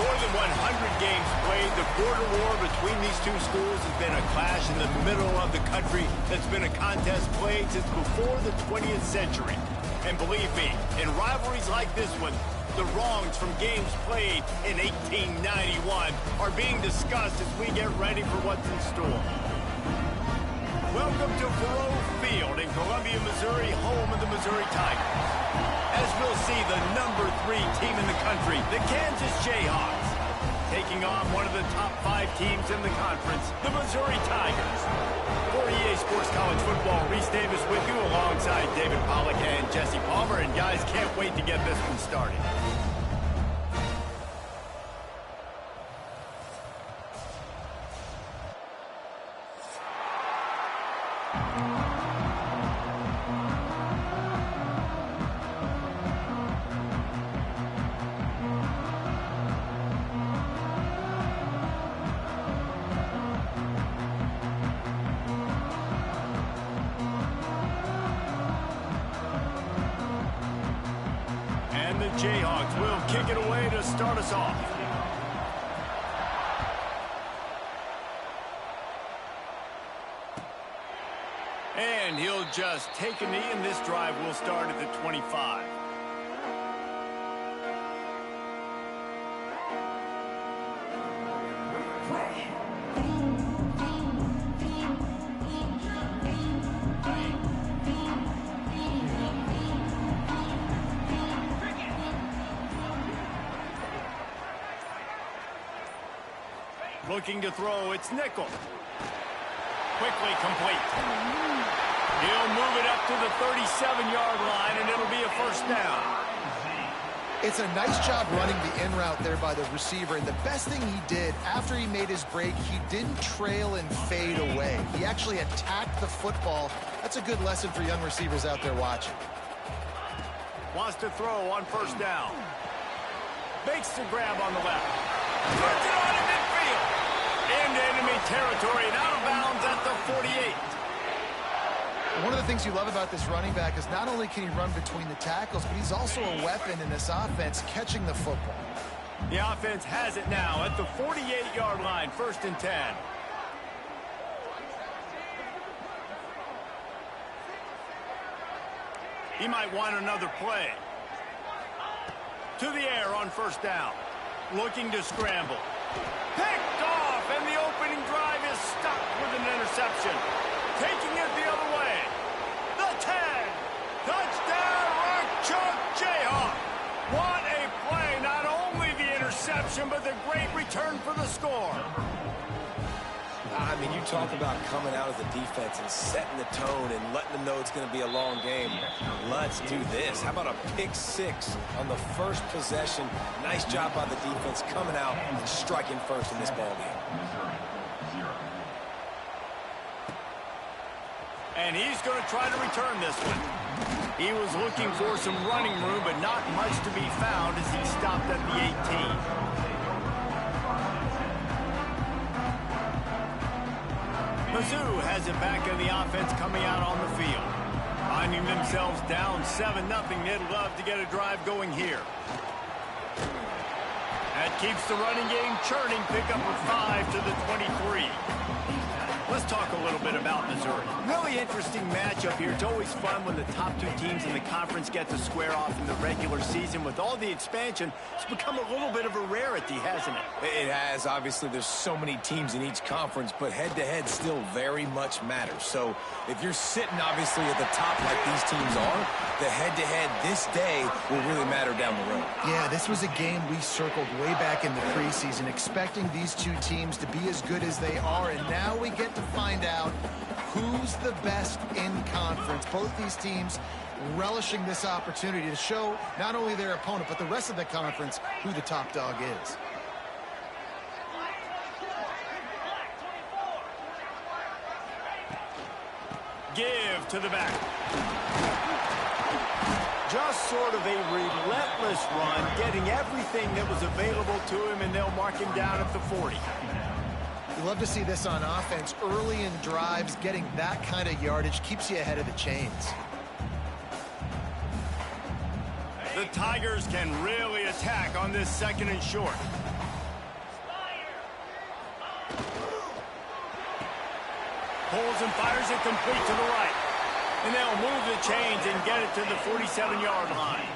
more than 100 games played, the border war between these two schools has been a clash in the middle of the country that's been a contest played since before the 20th century. And believe me, in rivalries like this one, the wrongs from games played in 1891 are being discussed as we get ready for what's in store. Welcome to Faurot Field in Columbia, Missouri, home of the Missouri Tigers. As we'll see, the #3 team in the country, the Kansas Jayhawks, taking on one of the top 5 teams in the conference, the Missouri Tigers. For EA Sports College Football, Reese Davis with you alongside David Pollack and Jesse Palmer. And guys, can't wait to get this one started. The Jayhawks will kick it away to start us off. And he'll just take a knee, and this drive will start at the 25. Looking to throw, it's nickel. Quickly complete. He'll move it up to the 37-yard line, and it'll be a first down. It's a nice job running the in route there by the receiver, and the best thing he did after he made his break, he didn't trail and fade away. He actually attacked the football. That's a good lesson for young receivers out there watching. Wants to throw on first down. Makes the grab on the left. Puts it on in midfield. Into enemy territory and out of bounds at the 48. One of the things you love about this running back is not only can he run between the tackles, but he's also a weapon in this offense catching the football. The offense has it now at the 48-yard line, 1st and 10. He might want another play. To the air on first down. Looking to scramble. Picked off, and the opening drive is stuck with an interception. Taking it the other way. The 10. Touchdown, Rock Chalk Jayhawk. What a play. Not only the interception, but the great return for the score. I mean, you talk about coming out as a defense and setting the tone and letting them know it's going to be a long game. Let's do this. How about a pick 6 on the first possession? Nice job by the defense coming out and striking first in this ballgame. And he's going to try to return this one. He was looking for some running room, but not much to be found as he stopped at the 18. Mizzou has it back in the offense coming out on the field. Finding themselves down 7-0, they'd love to get a drive going here. That keeps the running game churning. Pick up a 5 to the 23. Let's talk a little bit about Missouri. Really interesting matchup here. It's always fun when the top 2 teams in the conference get to square off in the regular season. With all the expansion, it's become a little bit of a rarity, hasn't it? It has. Obviously, there's so many teams in each conference, but head-to-head still very much matters. So if you're sitting, obviously, at the top like these teams are, the head-to-head this day will really matter down the road. Yeah, this was a game we circled way back in the preseason, expecting these 2 teams to be as good as they are, and now we get to find out who's the best in conference. Both these teams relishing this opportunity to show not only their opponent, but the rest of the conference who the top dog is. Give to the back. Just sort of a relentless run, getting everything that was available to him, and they'll mark him down at the 40. You love to see this on offense. Early in drives, getting that kind of yardage keeps you ahead of the chains. The Tigers can really attack on this 2nd and short. Pulls and fires it complete to the right. And they'll move the chains and get it to the 47-yard line.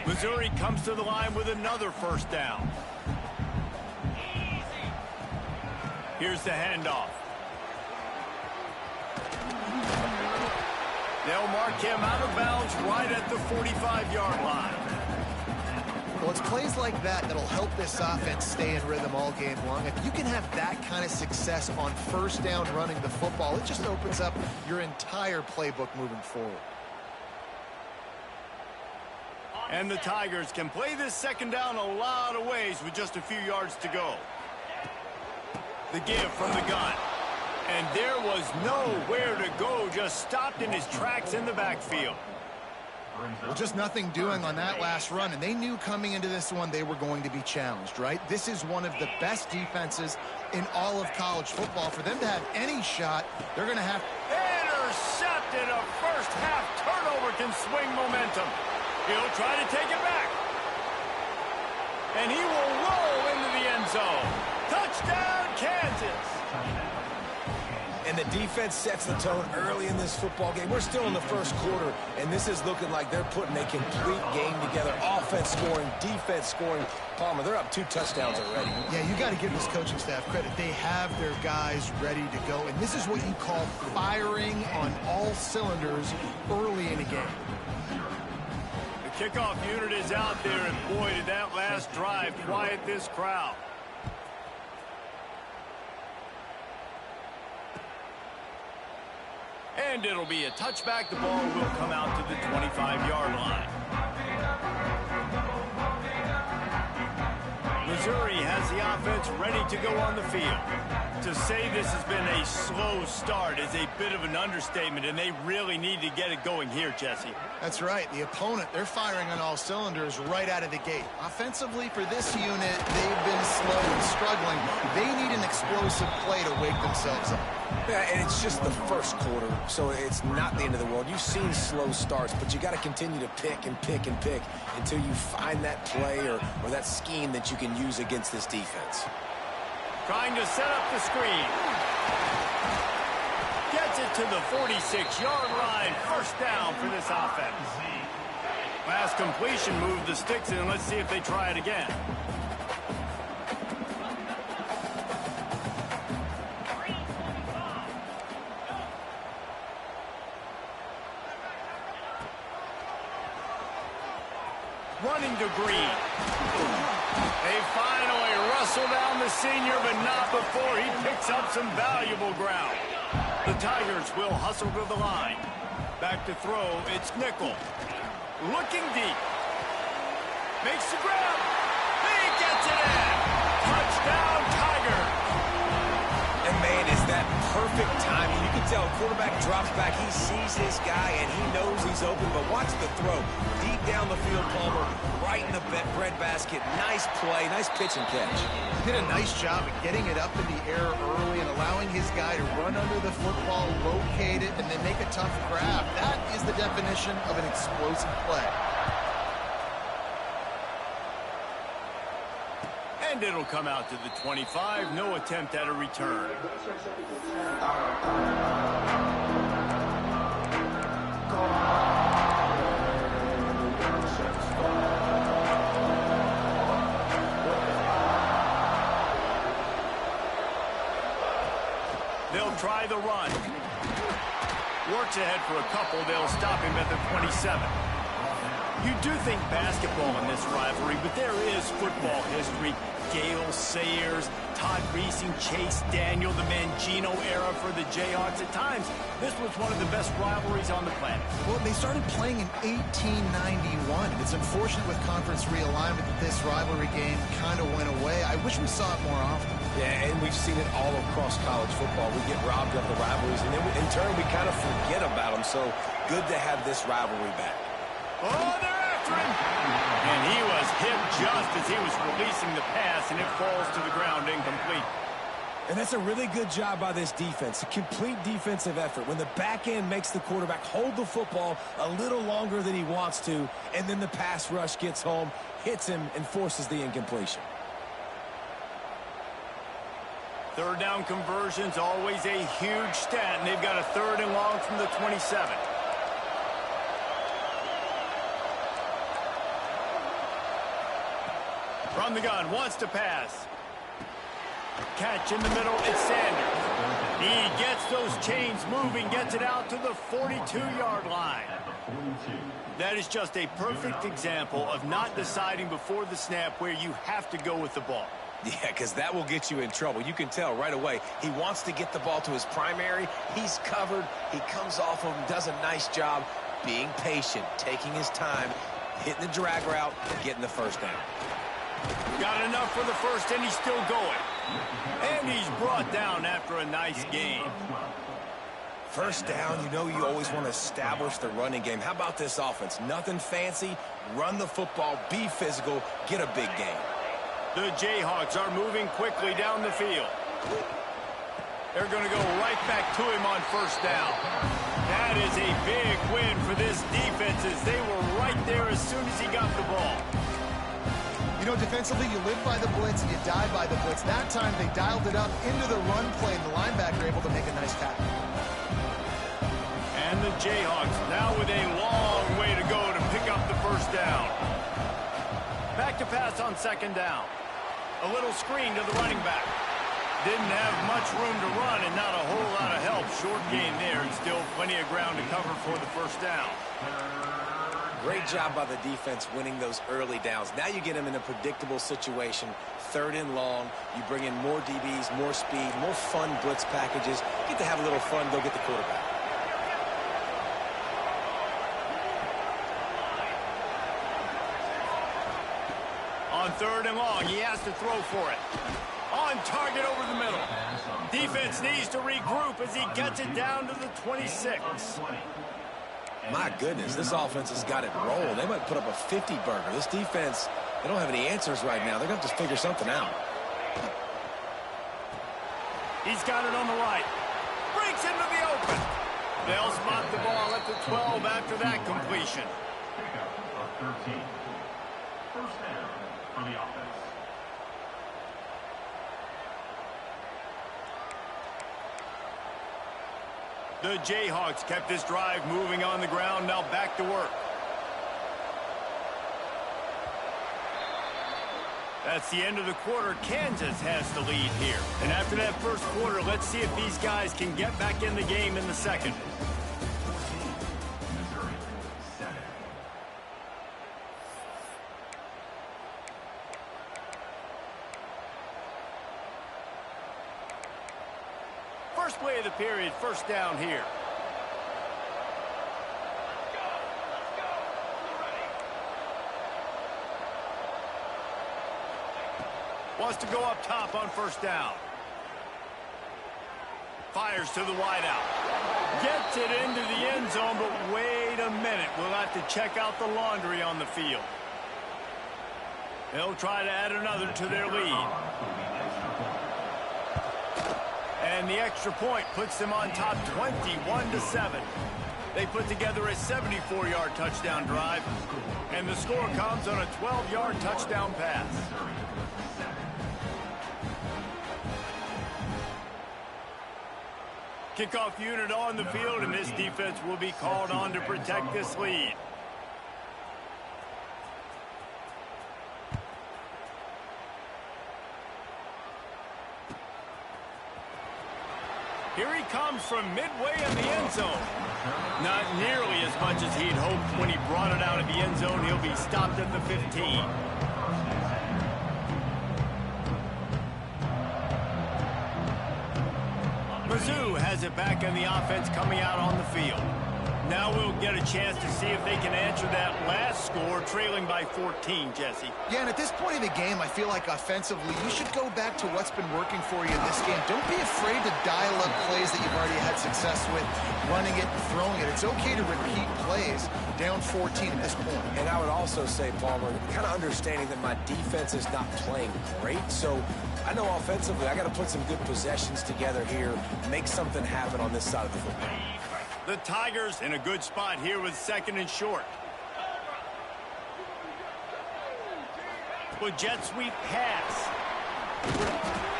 Missouri comes to the line with another first down. Here's the handoff. They'll mark him out of bounds right at the 45-yard line. Well, it's plays like that that'll help this offense stay in rhythm all game long. If you can have that kind of success on first down running the football, it just opens up your entire playbook moving forward. And the Tigers can play this second down a lot of ways with just a few yards to go. The give from the gun. And there was nowhere to go, just stopped in his tracks in the backfield. Well, just nothing doing on that last run, and they knew coming into this one they were going to be challenged, right? This is one of the best defenses in all of college football. For them to have any shot, they're going to have... Intercepted! A first-half turnover can swing momentum. He'll try to take it back. And he will roll into the end zone. Touchdown, Kansas! And the defense sets the tone early in this football game. We're still in the first quarter, and this is looking like they're putting a complete game together. Offense scoring, defense scoring. Palmer, they're up 2 touchdowns already. Yeah, you got to give this coaching staff credit. They have their guys ready to go, and this is what you call firing on all cylinders early in a game. The kickoff unit is out there, and boy, did that last drive quiet this crowd. And it'll be a touchback. The ball will come out to the 25-yard line. Missouri has the offense ready to go on the field. To say this has been a slow start is a bit of an understatement, and they really need to get it going here, Jesse. That's right. The opponent, they're firing on all cylinders right out of the gate. Offensively, for this unit, they've been slow and struggling. They need an explosive play to wake themselves up. Yeah, and it's just the first quarter, so it's not the end of the world. You've seen slow starts, but you got to continue to pick and pick and pick until you find that play or that scheme that you can use against this defense. Trying to set up the screen. Gets it to the 46-yard line. First down for this offense. Last completion moved the sticks in. Let's see if they try it again. Running to Green. They finally wrestle down the senior, but not before he picks up some valuable ground. The Tigers will hustle to the line. Back to throw, it's Nickel. Looking deep. Makes the grab. He gets it in. Touchdown, Tigers. And man, is that perfect timing. You can tell quarterback drops back. He sees his guy, and he knows he's open. But watch the throw. Deep down the field, Palmer, right in the breadbasket. Nice play, nice pitch and catch. Did a nice job of getting it up in the air early and allowing his guy to run under the football, locate it, and then make a tough grab. That is the definition of an explosive play. And it'll come out to the 25. No attempt at a return. They'll try the run. Works ahead for a couple. They'll stop him at the 27. You do think basketball in this rivalry, but there is football history. Gale Sayers, Todd Reesing, Chase Daniel, the Mangino era for the Jayhawks. At times, this was one of the best rivalries on the planet. Well, they started playing in 1891. It's unfortunate with conference realignment that this rivalry game kind of went away. I wish we saw it more often. Yeah, and we've seen it all across college football. We get robbed of the rivalries, and then in turn, we kind of forget about them. So good to have this rivalry back. Oh, they're after him. And he was hit just as he was releasing the pass, and it falls to the ground incomplete. And that's a really good job by this defense, a complete defensive effort. When the back end makes the quarterback hold the football a little longer than he wants to, and then the pass rush gets home, hits him, and forces the incompletion. Third down conversion's always a huge stat, and they've got a 3rd and long from the 27. From the gun, wants to pass. Catch in the middle, it's Sanders. He gets those chains moving, gets it out to the 42-yard line. That is just a perfect example of not deciding before the snap where you have to go with the ball. Yeah, because that will get you in trouble. You can tell right away. He wants to get the ball to his primary. He's covered. He comes off of him, does a nice job being patient, taking his time, hitting the drag route, getting the first down. Got enough for the first, and he's still going. And he's brought down after a nice gain. First down, you know you always want to establish the running game. How about this offense? Nothing fancy. Run the football, be physical, get a big gain. The Jayhawks are moving quickly down the field. They're going to go right back to him on first down. That is a big win for this defense as they were right there as soon as he got the ball. You know, defensively, you live by the blitz and you die by the blitz. That time, they dialed it up into the run play, and the linebacker able to make a nice tackle. And the Jayhawks now with a long way to go to pick up the first down. Back to pass on 2nd down. A little screen to the running back. Didn't have much room to run and not a whole lot of help. Short gain there and still plenty of ground to cover for the first down. Great job by the defense winning those early downs. Now you get them in a predictable situation. 3rd and long. You bring in more DBs, more speed, more fun blitz packages. Get to have a little fun, go get the quarterback. On 3rd and long, he has to throw for it. On target over the middle. Defense needs to regroup as he gets it down to the 26. My goodness, this offense has got it rolling. They might put up a 50-burger. This defense, they don't have any answers right now. They're going to have to figure something out. He's got it on the right. Breaks into the open. They'll spot the ball at the 12 after that completion. Pickup of 13. First down for the offense. The Jayhawks kept this drive moving on the ground, now back to work. That's the end of the quarter. Kansas has the lead here. And after that first quarter, let's see if these guys can get back in the game in the second. First play of the period, first down here. Wants to go up top on first down. Fires to the wideout. Gets it into the end zone, but wait a minute. We'll have to check out the laundry on the field. They'll try to add another to their lead. And the extra point puts them on top 21-7. They put together a 74-yard touchdown drive, and the score comes on a 12-yard touchdown pass. Kickoff unit on the field, and this defense will be called on to protect this lead. Here he comes from midway in the end zone. Not nearly as much as he'd hoped when he brought it out of the end zone. He'll be stopped at the 15. Mizz has it back in the offense coming out on the field. Now we'll get a chance to see if they can answer that last score, trailing by 14, Jesse. Yeah, and at this point of the game, I feel like offensively, you should go back to what's been working for you in this game. Don't be afraid to dial up plays that you've already had success with, running it and throwing it. It's okay to repeat plays down 14 at this point. And I would also say, Palmer, kind of understanding that my defense is not playing great, so I know offensively I got to put some good possessions together here, make something happen on this side of the football. The Tigers in a good spot here with 2nd and short. With jet sweep pass.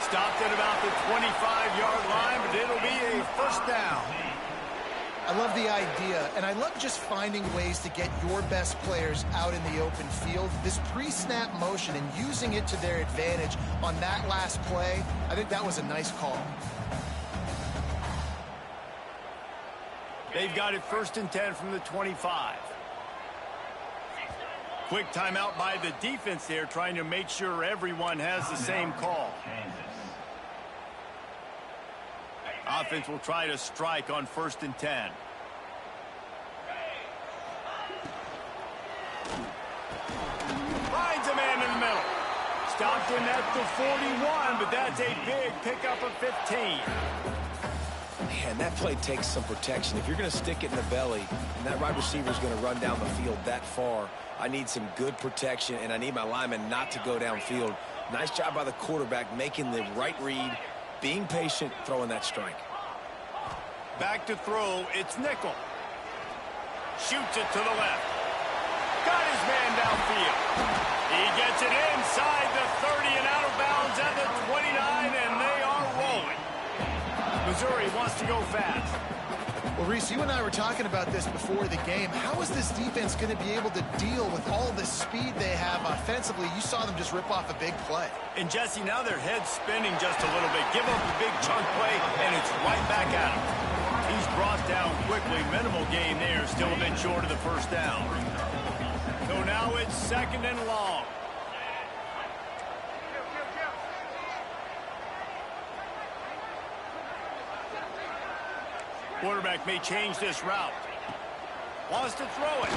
Stopped at about the 25-yard line, but it'll be a first down. I love the idea, and I love just finding ways to get your best players out in the open field. This pre-snap motion and using it to their advantage on that last play, I think that was a nice call. They've got it 1st and 10 from the 25. Quick timeout by the defense there, trying to make sure everyone has the same call. Offense will try to strike on 1st and 10. Finds a man in the middle. Stopped him at the 41, but that's a big pickup of 15. Man, that play takes some protection. If you're going to stick it in the belly and that wide receiver is going to run down the field that far, I need some good protection, and I need my lineman not to go downfield. Nice job by the quarterback making the right read, being patient, throwing that strike. Back to throw, it's Nickel. Shoots it to the left. Got his man downfield. He gets it inside the 30 and out of bounds at the 29, and they are rolling. Missouri wants to go fast. Well, Reese, you and I were talking about this before the game. How is this defense going to be able to deal with all the speed they have offensively? You saw them just rip off a big play. And, Jesse, now their head's spinning just a little bit. Give up a big chunk play, and it's right back at him. He's brought down quickly. Minimal gain there. Still a bit short of the first down. So now it's 2nd and long. Quarterback may change this route. Wants to throw it.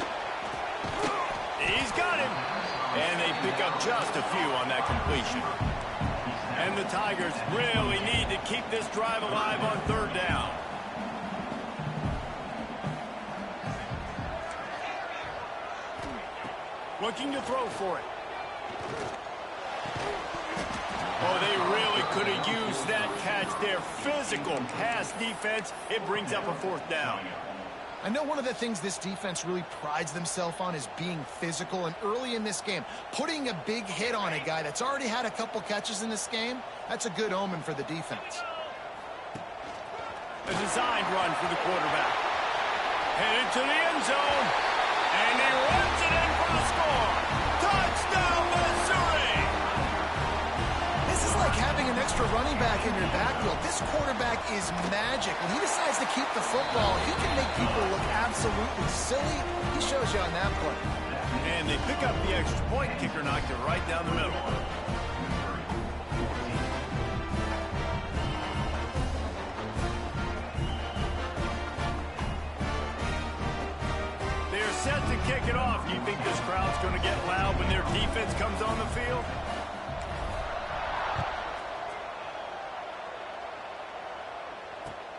He's got him. And they pick up just a few on that completion. And the Tigers really need to keep this drive alive on 3rd down. Looking to throw for it. Oh, they really could have used that catch there. Physical pass defense. It brings up a 4th down. I know one of the things this defense really prides themselves on is being physical, and early in this game, putting a big hit on a guy that's already had a couple catches in this game, that's a good omen for the defense. A designed run for the quarterback. Headed to the end zone. And he runs it in for the score. Touchdown, Missouri! This is like having an extra running back in your backfield. This quarterback is magic. When he decides to keep the football, he can make people look absolutely silly. He shows you on that play. And they pick up the extra point. Kicker knocked it right down the middle. They're set to kick it off. Do you think this crowd's going to get loud when their defense comes on the field?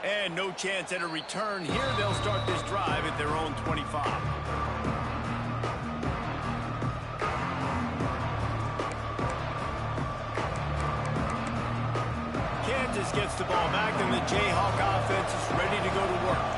And no chance at a return here. They'll start this drive at their own 25. Kansas gets the ball back, and the Jayhawk offense is ready to go to work.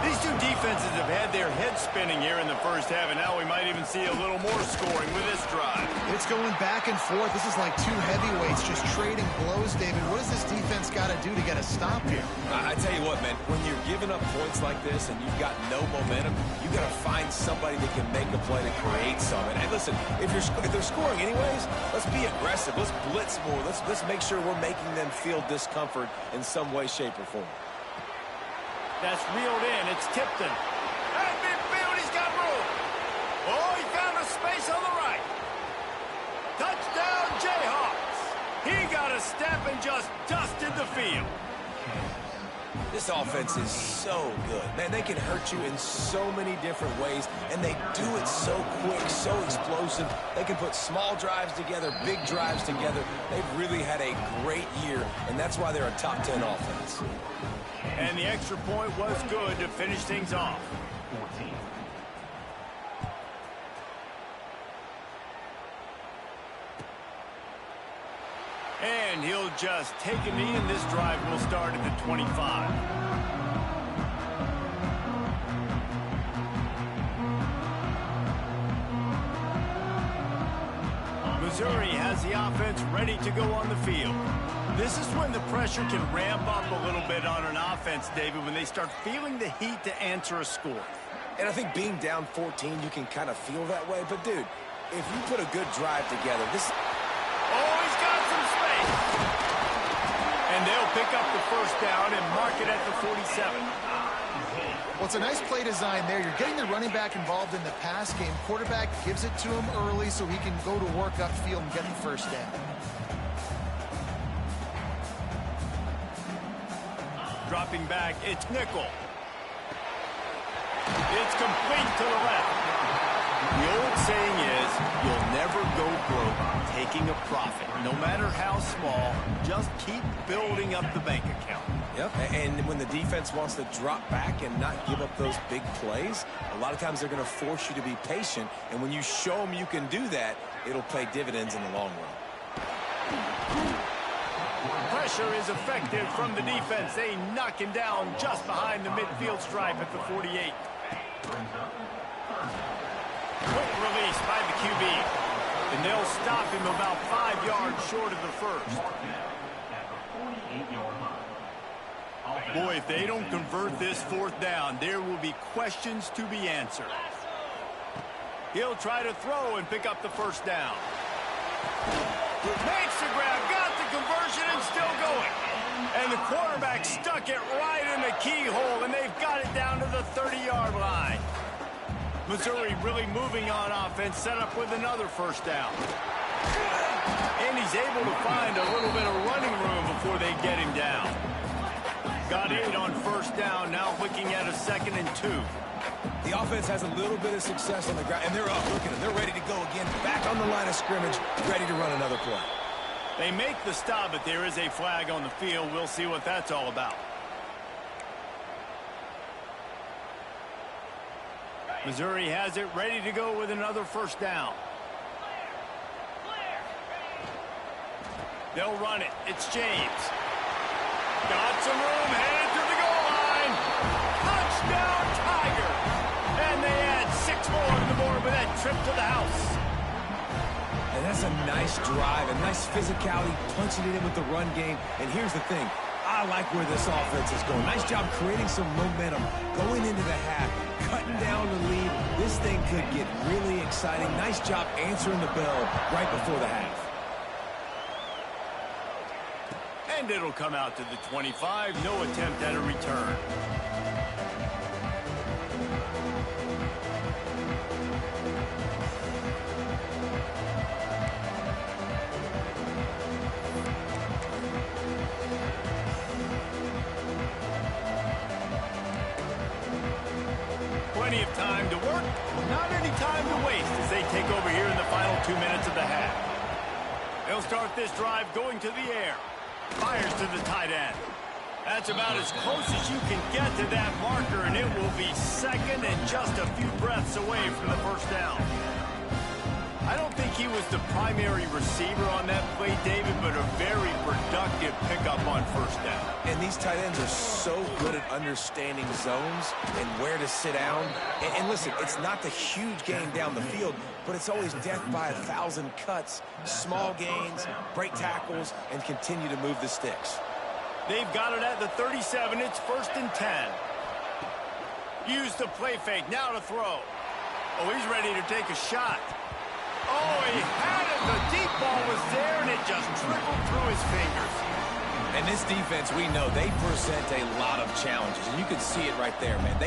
These two defenses have had their heads spinning here in the first half, and now we might even see a little more scoring with this drive. It's going back and forth. This is like two heavyweights just trading blows, David. What does this defense got to do to get a stop here? I tell you what, man, when you're giving up points like this and you've got no momentum, you got to find somebody that can make a play to create some. And listen, if they're scoring anyways, let's be aggressive. Let's blitz more. Let's make sure we're making them feel discomfort in some way, shape, or form. That's reeled in. It's Tipton. That midfield, he's got room. Oh, he found a space on the right. Touchdown, Jayhawks. He got a step and just dusted the field. This offense is so good. Man, they can hurt you in so many different ways, and they do it so quick, so explosive. They can put small drives together, big drives together. They've really had a great year, and that's why they're a top 10 offense. And the extra point was good to finish things off. 14. And he'll just take a knee, and this drive will start at the 25. Missouri has the offense ready to go on the field. This is when the pressure can ramp up a little bit on an offense, David, when they start feeling the heat to answer a score. And I think being down 14, you can kind of feel that way. But, dude, if you put a good drive together, this... Oh, he's got some space. And they'll pick up the first down and mark it at the 47. Well, it's a nice play design there. You're getting the running back involved in the pass game. Quarterback gives it to him early so he can go to work upfield and get the first down. Dropping back, it's nickel. It's complete to the left. The old saying is, you'll never go broke taking a profit. No matter how small, just keep building up the bank account. Yep, and when the defense wants to drop back and not give up those big plays, a lot of times they're going to force you to be patient, and when you show them you can do that, it'll pay dividends in the long run. Pressure is effective from the defense. They knock him down just behind the midfield stripe at the 48. Quick release by the QB. And they'll stop him about 5 yards short of the first. Boy, if they don't convert this fourth down, there will be questions to be answered. He'll try to throw and pick up the first down. Makes the grab, got the conversion, and still going. And the quarterback stuck it right in the keyhole, and they've got it down to the 30-yard line. Missouri really moving on offense, set up with another first down. And he's able to find a little bit of running room before they get him down. Got 8 on first down, now looking at a 2nd and 2. The offense has a little bit of success on the ground, and they're up. Look at them. They're ready to go again. Back on the line of scrimmage, ready to run another play. They make the stop, but there is a flag on the field. We'll see what that's all about. Missouri has it ready to go with another first down. They'll run it. It's James. Got some room, headed to the goal line. Touchdown, Tiger. And they add 6 more on the board with that trip to the house. And that's a nice drive, a nice physicality, punching it in with the run game. And here's the thing. I like where this offense is going. Nice job creating some momentum, going into the half, cutting down the lead. This thing could get really exciting. Nice job answering the bell right before the half. And it'll come out to the 25. No attempt at a return. Plenty of time to work, not any time to waste as they take over here in the final 2 minutes of the half. They'll start this drive going to the air. Fires to the tight end. That's about as close as you can get to that marker, and it will be 2nd and just a few breaths away from the first down. I don't think he was the primary receiver on that play, David, but a very productive pickup on first down. And these tight ends are so good at understanding zones and where to sit down. And listen, it's not the huge gain down the field, but it's always death by 1,000 cuts, small gains, break tackles, and continue to move the sticks. They've got it at the 37. It's 1st and 10. Use the play fake. Now to throw. Oh, he's ready to take a shot. Oh, he had it. The deep ball was there, and it just trickled through his fingers. And this defense, we know, they present a lot of challenges. And you can see it right there, man.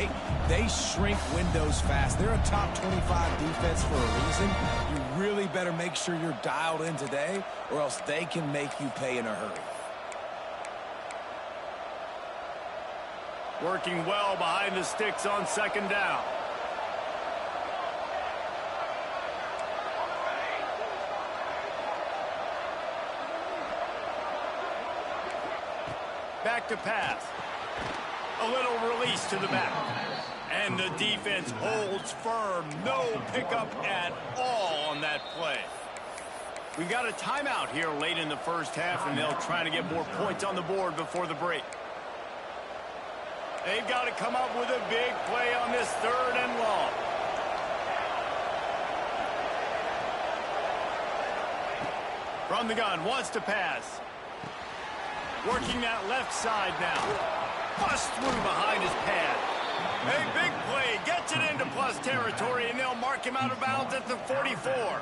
They shrink windows fast. They're a top 25 defense for a reason. You really better make sure you're dialed in today, or else they can make you pay in a hurry. Working well behind the sticks on second down. Back to pass. A little release to the back. And the defense holds firm. No pickup at all on that play. We got a timeout here late in the first half, and they'll try to get more points on the board before the break. They've got to come up with a big play on this 3rd and long. From the gun, wants to pass. Working that left side now. Bust through behind his pad. A big play, gets it into plus territory, and they'll mark him out of bounds at the 44.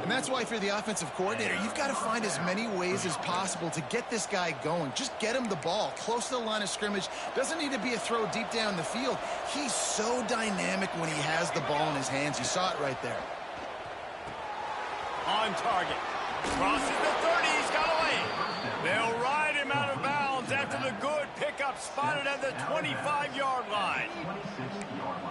And that's why, if you're the offensive coordinator, you've got to find as many ways as possible to get this guy going. Just get him the ball close to the line of scrimmage. Doesn't need to be a throw deep down the field. He's so dynamic when he has the ball in his hands. You saw it right there. On target. Crosses the 30. He's got away. They'll ride him out of bounds after the good pickup spotted at the 25-yard line.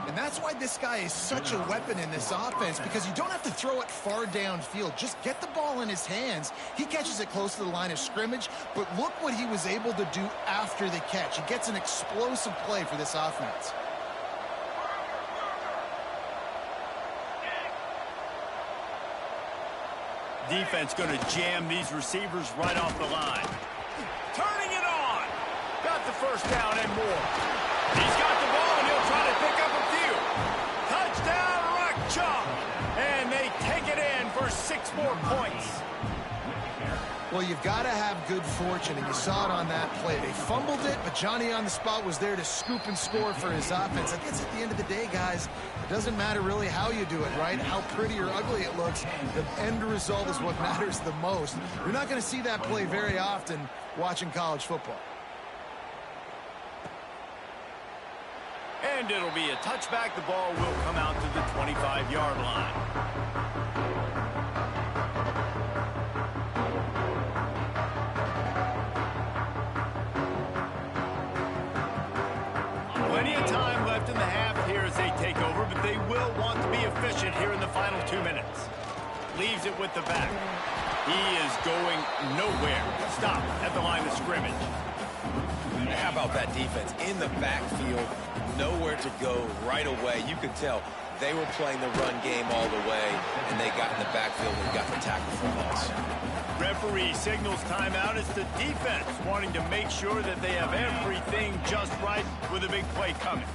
And that's why this guy is such a weapon in this offense, because you don't have to throw it far downfield. Just get the ball in his hands. He catches it close to the line of scrimmage, but look what he was able to do after the catch. He gets an explosive play for this offense. Defense going to jam these receivers right off the line. Turning it on. Got the first down and more. He's got the ball, and he'll try to pick up a few. Touchdown, Rock Chalk. And they take it in for 6 more points. Well, you've got to have good fortune, and you saw it on that play. They fumbled it, but Johnny on the spot was there to scoop and score for his offense. I guess at the end of the day, guys, it doesn't matter really how you do it, right? How pretty or ugly it looks. The end result is what matters the most. You're not going to see that play very often watching college football. And it'll be a touchback. The ball will come out to the 25-yard line. Plenty of time left in the half here as they take over, but they will want to be efficient here in the final 2 minutes. Leaves it with the back. He is going nowhere. Stop at the line of scrimmage. How about that defense in the backfield? Nowhere to go right away. You could tell they were playing the run game all the way, and they got in the backfield and got the tackle for loss. Referee signals timeout. It's the defense wanting to make sure that they have everything just right with a big play coming.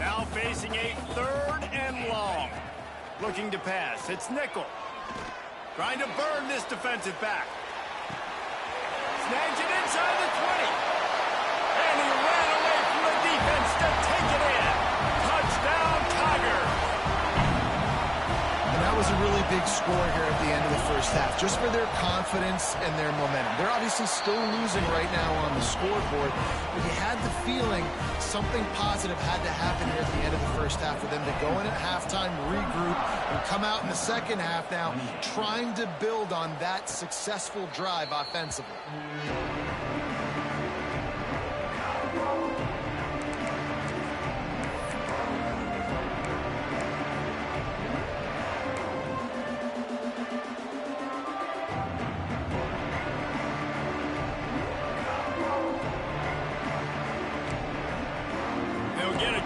Now facing a 3rd and long. Looking to pass. It's nickel. Trying to burn this defensive back. Snags it inside the 20. And he ran away from the defense to take it in. Touchdown, Tigers. And that was a really big score here at the end of the first half, just for their confidence and their momentum. They're obviously still losing right now on the scoreboard, but you had the feeling something positive had to happen here at the end of the first half for them to go in at halftime, regroup, and come out in the second half now trying to build on that successful drive offensively.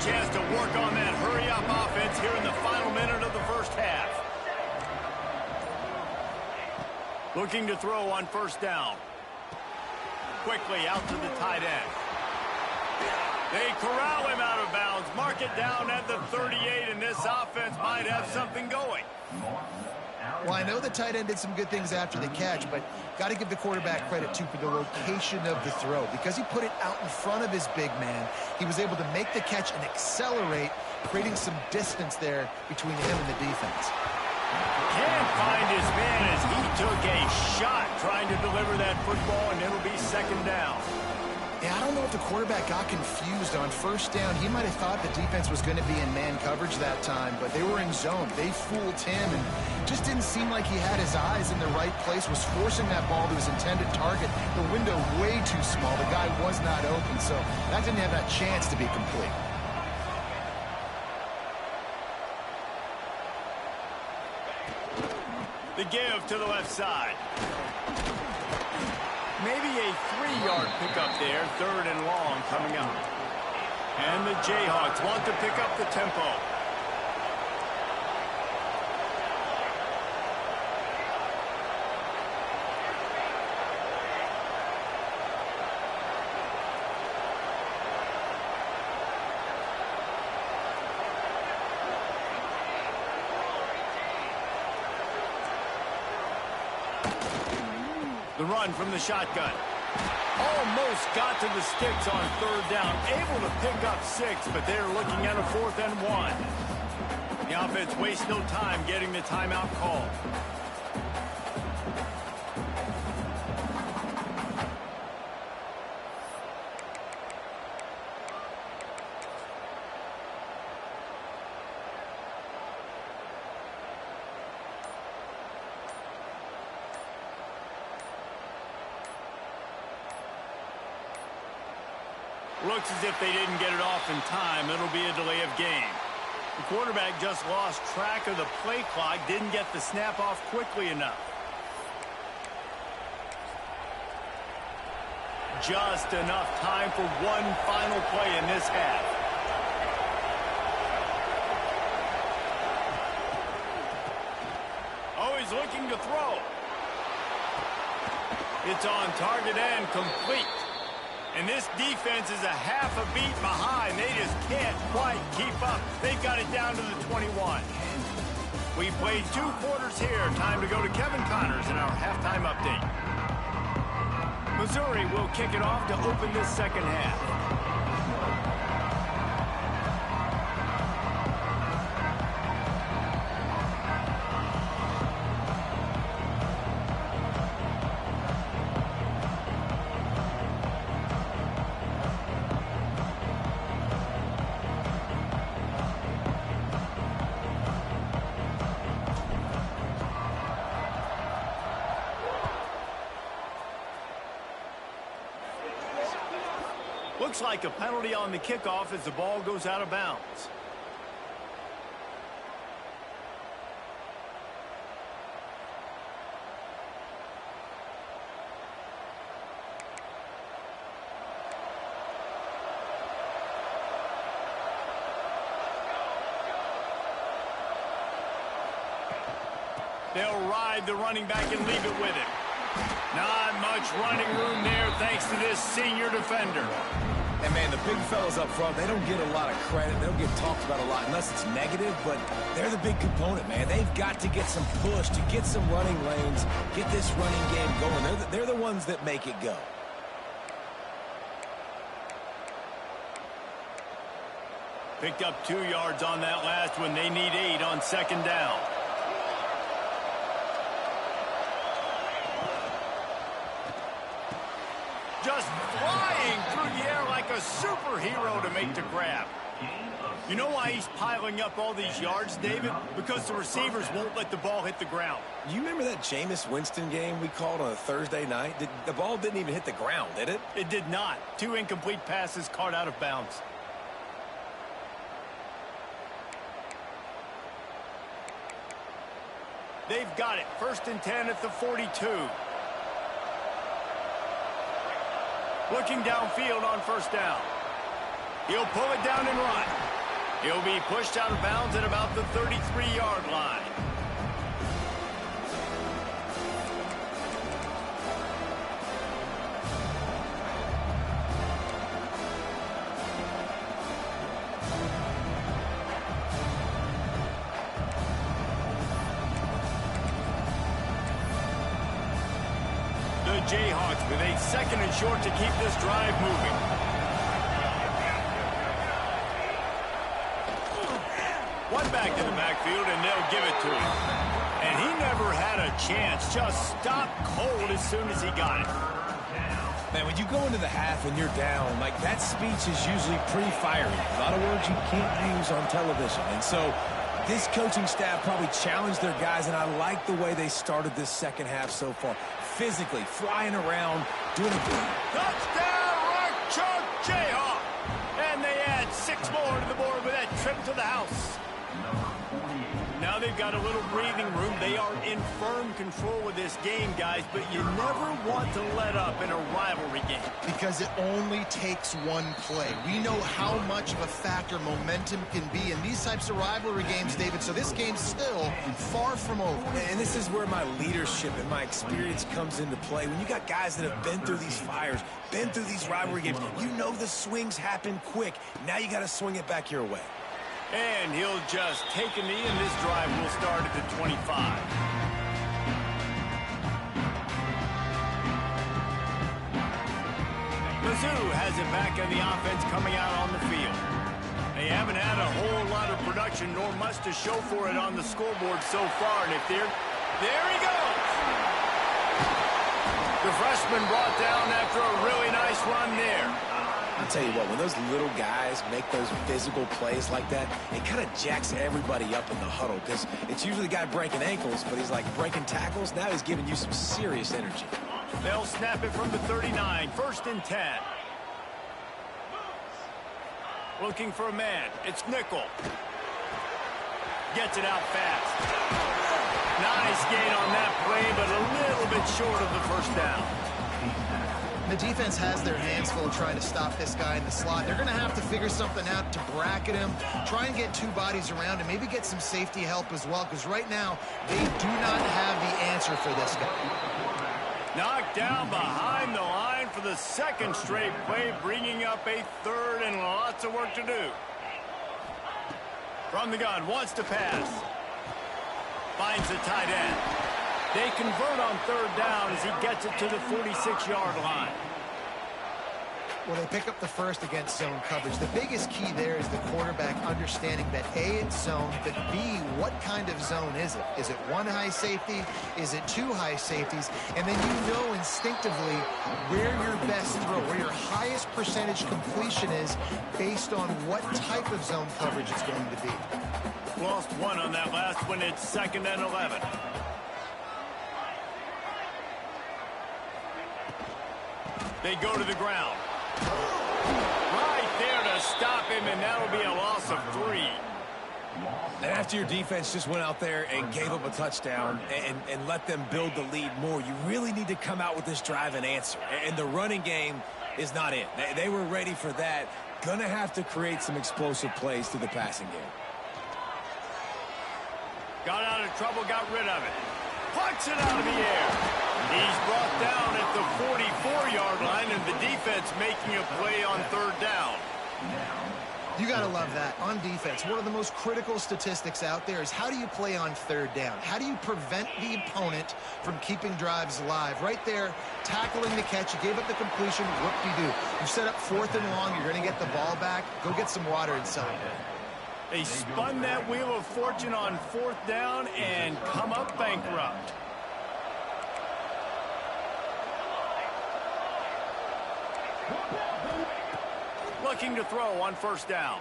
Chance to work on that hurry-up offense here in the final minute of the first half. Looking to throw on first down. Quickly out to the tight end. They corral him out of bounds. Mark it down at the 38, and this offense might have something going. Well, I know the tight end did some good things after the catch, but got to give the quarterback credit, too, for the location of the throw. Because he put it out in front of his big man, he was able to make the catch and accelerate, creating some distance there between him and the defense. Can't find his man as he took a shot trying to deliver that football, and it'll be second down. Yeah, I don't know if the quarterback got confused on first down. He might have thought the defense was going to be in man coverage that time, but they were in zone. They fooled him and just didn't seem like he had his eyes in the right place, was forcing that ball to his intended target. The window way too small. The guy was not open, so that didn't have that chance to be complete. The give to the left side. Maybe a 3-yard pickup there, 3rd and long coming up. And the Jayhawks want to pick up the tempo. The run from the shotgun. Almost got to the sticks on 3rd down. Able to pick up 6, but they're looking at a 4th and 1. The offense wastes no time getting the timeout call. Looks as if they didn't get it off in time. It'll be a delay of game. The quarterback just lost track of the play clock, didn't get the snap off quickly enough. Just enough time for one final play in this half. Oh, he's looking to throw. It's on target and complete. And this defense is a half a beat behind. They just can't quite keep up. They've got it down to the 21. We played 2 quarters here. Time to go to Kevin Connors in our halftime update. Missouri will kick it off to open this second half. Looks like a penalty on the kickoff as the ball goes out of bounds. They'll ride the running back and leave it with him. Not much running room there thanks to this senior defender. And, man, the big fellas up front, they don't get a lot of credit. They don't get talked about a lot unless it's negative, but they're the big component, man. They've got to get some push, to get some running lanes, get this running game going. They're the ones that make it go. Picked up 2 yards on that last one. They need 8 on second down. Just flying through the air like a superhero to make the grab. You know why he's piling up all these yards, David? Because the receivers won't let the ball hit the ground. You remember that Jameis Winston game we called on a Thursday night? The ball didn't even hit the ground, did it? It did not. 2 incomplete passes caught out of bounds. They've got it. 1st and 10 at the 42. Looking downfield on first down. He'll pull it down and run. He'll be pushed out of bounds at about the 33-yard line. Jayhawks with a 2nd and short to keep this drive moving. One back in the backfield, and they'll give it to him. And he never had a chance. Just stopped cold as soon as he got it. Man, when you go into the half and you're down, like, that speech is usually pretty fiery. A lot of words you can't use on television. And so this coaching staff probably challenged their guys, and I like the way they started this second half so far. Physically, flying around, doing a good. Touchdown, Rock Chalk Jayhawk! And they add 6 more to the board with that trip to the house. Now they've got a little breathing room. They are in firm control of this game, guys, but you never want to let up in a rivalry game. Because it only takes one play. We know how much of a factor momentum can be in these types of rivalry games, David, so this game's still far from over. And this is where my leadership and my experience comes into play. When you got guys that have been through these fires, been through these rivalry games, you know the swings happen quick. Now you got to swing it back your way. And he'll just take a knee, and this drive will start at the 25. Mizzou has it back in the offense coming out on the field. They haven't had a whole lot of production, nor much to show for it on the scoreboard so far. And if there he goes. The freshman brought down after a really nice run there. I'll tell you what, when those little guys make those physical plays like that, it kind of jacks everybody up in the huddle, because it's usually the guy breaking ankles, but he's like breaking tackles. Now he's giving you some serious energy. They'll snap it from the 39, 1st and 10. Looking for a man. It's Nickel. Gets it out fast. Nice gain on that play, but a little bit short of the first down. The defense has their hands full trying to stop this guy in the slot. They're going to have to figure something out to bracket him, try and get 2 bodies around him, maybe get some safety help as well, because right now they do not have the answer for this guy. Knocked down behind the line for the 2nd straight play, bringing up a 3rd and lots of work to do. From the gun, wants to pass. Finds the tight end. They convert on 3rd down as he gets it to the 46-yard line. Well, they pick up the first against zone coverage. The biggest key there is the quarterback understanding that A, it's zone, but B, what kind of zone is it? Is it 1 high safety? Is it 2 high safeties? And then you know instinctively where your best throw, where your highest percentage completion is based on what type of zone coverage it's going to be. Lost 1 on that last one. It's 2nd and 11. They go to the ground. Right there to stop him, and that'll be a loss of 3. And after your defense just went out there and gave up a touchdown and let them build the lead more, you really need to come out with this drive and answer. And the running game is not it. They were ready for that. Gonna have to create some explosive plays through the passing game. Got out of trouble, got rid of it. Pucks it out of the air. He's brought down at the 44-yard line, and the defense making a play on 3rd down. You got to love that. On defense, one of the most critical statistics out there is how do you play on 3rd down? How do you prevent the opponent from keeping drives alive? Right there, tackling the catch. You gave up the completion. Whoop-de-doo. You set up 4th and long. You're going to get the ball back. Go get some water inside. They spun that wheel of fortune on 4th down and come up bankrupt. Looking to throw on 1st down.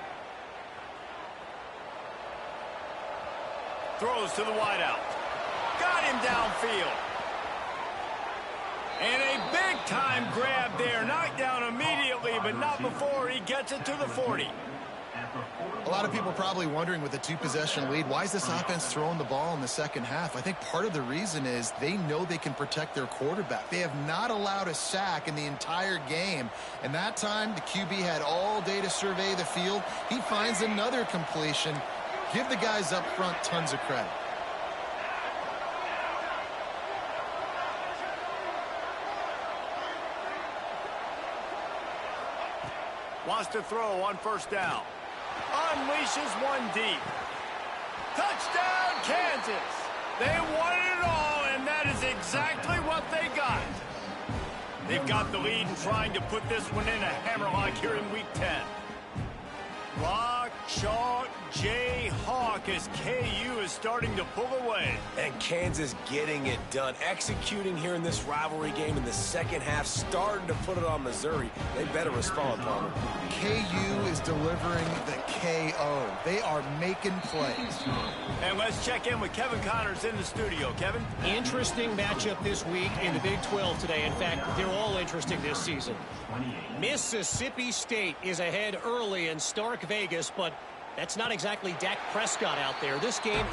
Throws to the wideout. Got him downfield. And a big-time grab there. Knocked down immediately, but not before he gets it to the 40. A lot of people probably wondering with a 2-possession lead, why is this offense throwing the ball in the second half? I think part of the reason is they know they can protect their quarterback. They have not allowed a sack in the entire game. And that time, the QB had all day to survey the field. He finds another completion. Give the guys up front tons of credit. Wants to throw on 1st down. Unleashes 1 deep. Touchdown, Kansas. They wanted it all, and that is exactly what they got. They've got the lead and trying to put this one in a hammerlock here in Week 10. Rock, chalk, Jayhawk as KU is starting to pull away. And Kansas getting it done, executing here in this rivalry game in the second half, starting to put it on Missouri. They better respond, Palmer. KU is delivering the KO. They are making plays. And let's check in with Kevin Connors in the studio. Kevin? Interesting matchup this week in the Big 12 today. In fact, they're all interesting this season. Mississippi State is ahead early in Stark Vegas, but that's not exactly Dak Prescott out there. This game